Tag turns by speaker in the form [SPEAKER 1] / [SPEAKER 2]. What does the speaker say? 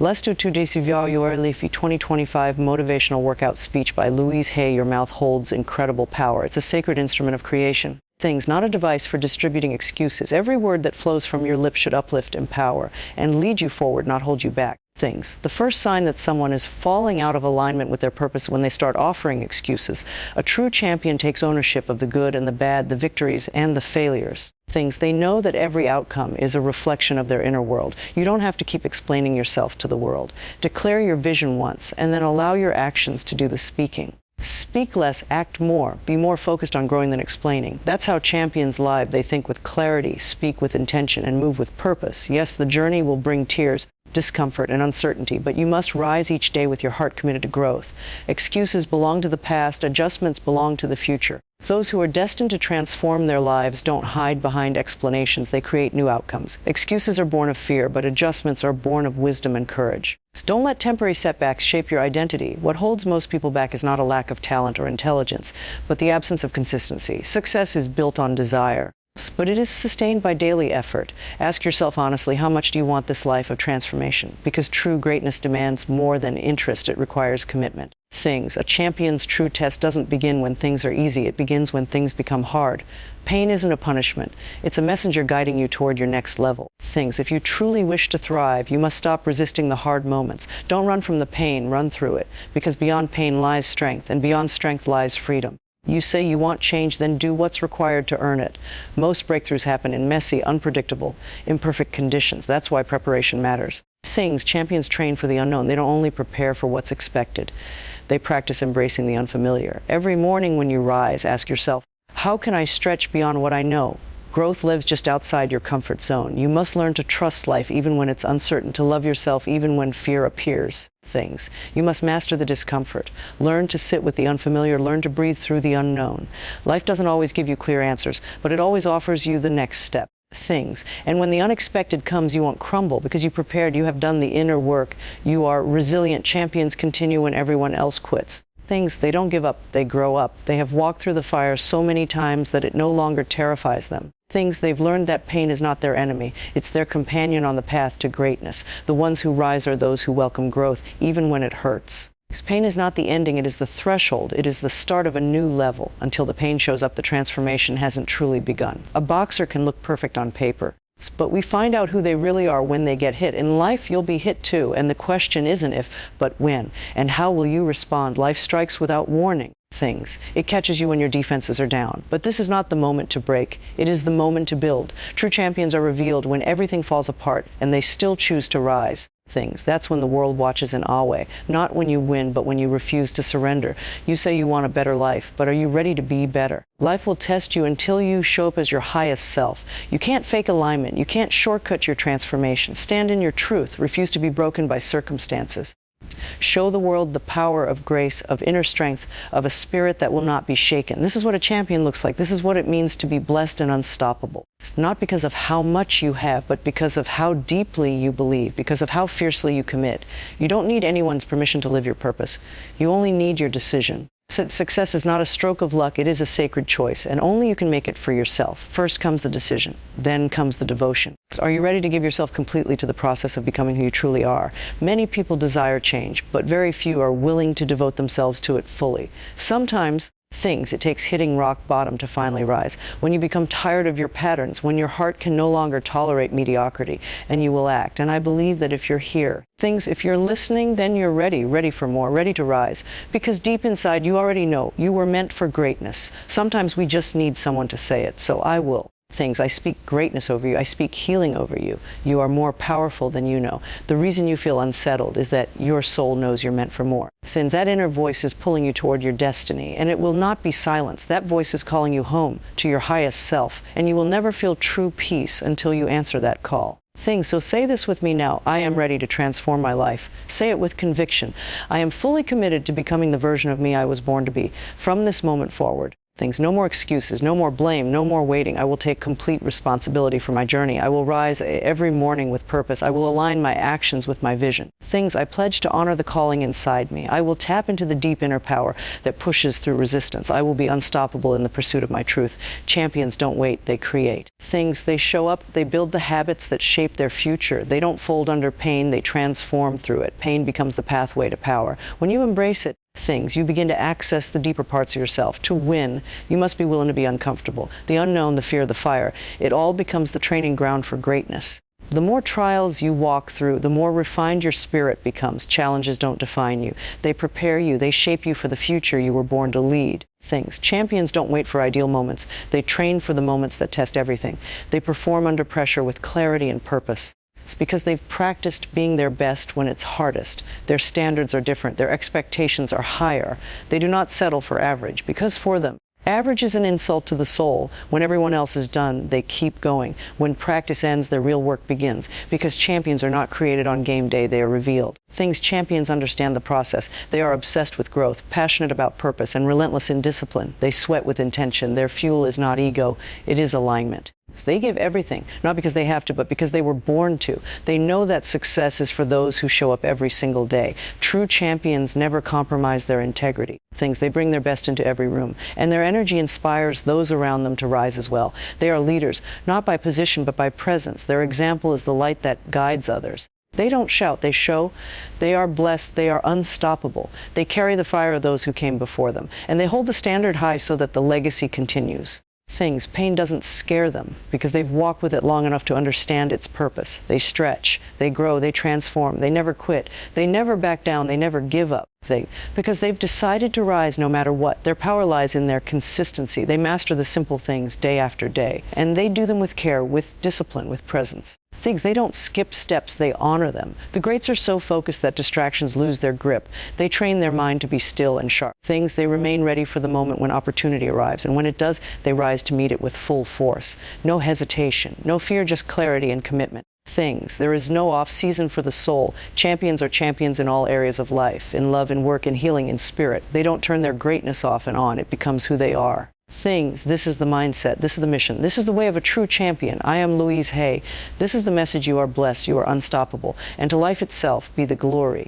[SPEAKER 1] Lestu tu desiviar your leafy 2025 motivational workout speech by Louise Hay. Your mouth holds incredible power. It's a sacred instrument of creation. Things, not a device for distributing excuses. Every word that flows from your lips should uplift, empower, and lead you forward, not hold you back. Things. The first sign that someone is falling out of alignment with their purpose when they start offering excuses. A true champion takes ownership of the good and the bad, the victories and the failures. Things. They know that every outcome is a reflection of their inner world. You don't have to keep explaining yourself to the world. Declare your vision once, and then allow your actions to do the speaking. Speak less, act more. Be more focused on growing than explaining. That's how champions live. They think with clarity, speak with intention, and move with purpose. Yes, the journey will bring tears, discomfort, and uncertainty, but you must rise each day with your heart committed to growth. Excuses belong to the past, adjustments belong to the future. Those who are destined to transform their lives don't hide behind explanations, they create new outcomes. Excuses are born of fear, but adjustments are born of wisdom and courage. Don't let temporary setbacks shape your identity. What holds most people back is not a lack of talent or intelligence, but the absence of consistency. Success is built on desire, but it is sustained by daily effort. Ask yourself honestly, how much do you want this life of transformation? Because true greatness demands more than interest, it requires commitment. Things. A champion's true test doesn't begin when things are easy, it begins when things become hard. Pain isn't a punishment, it's a messenger guiding you toward your next level. Things. If you truly wish to thrive, you must stop resisting the hard moments. Don't run from the pain, run through it, because beyond pain lies strength, and beyond strength lies freedom. You say you want change, then do what's required to earn it. Most breakthroughs happen in messy, unpredictable, imperfect conditions. That's why preparation matters. Things. Champions train for the unknown. They don't only prepare for what's expected. They practice embracing the unfamiliar. Every morning when you rise, ask yourself, how can I stretch beyond what I know? Growth lives just outside your comfort zone. You must learn to trust life even when it's uncertain, to love yourself even when fear appears. Things. You must master the discomfort. Learn to sit with the unfamiliar. Learn to breathe through the unknown. Life doesn't always give you clear answers, but it always offers you the next step. Things. And when the unexpected comes, you won't crumble because you prepared, you have done the inner work. You are resilient. Champions continue when everyone else quits. Things. They don't give up, they grow up. They have walked through the fire so many times that it no longer terrifies them. Things. They've learned that pain is not their enemy, it's their companion on the path to greatness. The ones who rise are those who welcome growth, even when it hurts. Pain is not the ending, it is the threshold. It is the start of a new level. Until the pain shows up, the transformation hasn't truly begun. A boxer can look perfect on paper, but we find out who they really are when they get hit. In life, you'll be hit too, and the question isn't if, but when. And how will you respond? Life strikes without warning. Things. It catches you when your defenses are down. But this is not the moment to break. It is the moment to build. True champions are revealed when everything falls apart, and they still choose to rise. Things. That's when the world watches in awe. Not when you win, but when you refuse to surrender. You say you want a better life, but are you ready to be better? Life will test you until you show up as your highest self. You can't fake alignment. You can't shortcut your transformation. Stand in your truth. Refuse to be broken by circumstances. Show the world the power of grace, of inner strength, of a spirit that will not be shaken. This is what a champion looks like. This is what it means to be blessed and unstoppable. It's not because of how much you have, but because of how deeply you believe, because of how fiercely you commit. You don't need anyone's permission to live your purpose. You only need your decision. Success is not a stroke of luck, it is a sacred choice, and only you can make it for yourself. First comes the decision, then comes the devotion. So are you ready to give yourself completely to the process of becoming who you truly are? Many people desire change, but very few are willing to devote themselves to it fully. Sometimes it takes hitting rock bottom to finally rise. When you become tired of your patterns, when your heart can no longer tolerate mediocrity, and you will act. And I believe that if you're here, if you're listening, then you're ready for more, ready to rise. Because deep inside, you already know you were meant for greatness. Sometimes we just need someone to say it, so I will. I speak greatness over you. I speak healing over you. You are more powerful than you know. The reason you feel unsettled is that your soul knows you're meant for more. Since that inner voice is pulling you toward your destiny, and it will not be silenced. That voice is calling you home to your highest self, and you will never feel true peace until you answer that call. So say this with me now. I am ready to transform my life. Say it with conviction. I am fully committed to becoming the version of me I was born to be. From this moment forward, Things. No more excuses, no more blame, no more waiting. I will take complete responsibility for my journey. I will rise every morning with purpose. I will align my actions with my vision. Things. I pledge to honor the calling inside me. I will tap into the deep inner power that pushes through resistance. I will be unstoppable in the pursuit of my truth. Champions don't wait, they create. Things. They show up, they build the habits that shape their future. They don't fold under pain, they transform through it. Pain becomes the pathway to power. When you embrace it, things, you begin to access the deeper parts of yourself. To win, you must be willing to be uncomfortable. The unknown, the fear, the fire. It all becomes the training ground for greatness. The more trials you walk through, the more refined your spirit becomes. Challenges don't define you. They prepare you. They shape you for the future you were born to lead. Things. Champions don't wait for ideal moments. They train for the moments that test everything. They perform under pressure with clarity and purpose. It's because they've practiced being their best when it's hardest. Their standards are different. Their expectations are higher. They do not settle for average, because for them, average is an insult to the soul. When everyone else is done, they keep going. When practice ends, their real work begins. Because champions are not created on game day, they are revealed. Things. Champions understand the process. They are obsessed with growth, passionate about purpose, and relentless in discipline. They sweat with intention. Their fuel is not ego, it is alignment. So they give everything, not because they have to, but because they were born to. They know that success is for those who show up every single day. True champions never compromise their integrity. Things. They bring their best into every room, and their energy inspires those around them to rise as well. They are leaders, not by position, but by presence. Their example is the light that guides others. They don't shout, they show. They are blessed, they are unstoppable. They carry the fire of those who came before them, and they hold the standard high so that the legacy continues. Things. Pain doesn't scare them because they've walked with it long enough to understand its purpose. They stretch, they grow, they transform, they never quit, they never back down, they never give up. Because they've decided to rise no matter what. Their power lies in their consistency. They master the simple things day after day, and they do them with care, with discipline, with presence. Things. They don't skip steps, they honor them. The greats are so focused that distractions lose their grip. They train their mind to be still and sharp. Things. They remain ready for the moment when opportunity arrives, and when it does, they rise to meet it with full force. No hesitation, no fear, just clarity and commitment. Things. There is no off-season for the soul. Champions are champions in all areas of life, in love, in work, in healing, in spirit. They don't turn their greatness off and on. It becomes who they are. Things. This is the mindset. This is the mission. This is the way of a true champion. I am Louise Hay. This is the message. You are blessed. You are unstoppable. And to life itself be the glory.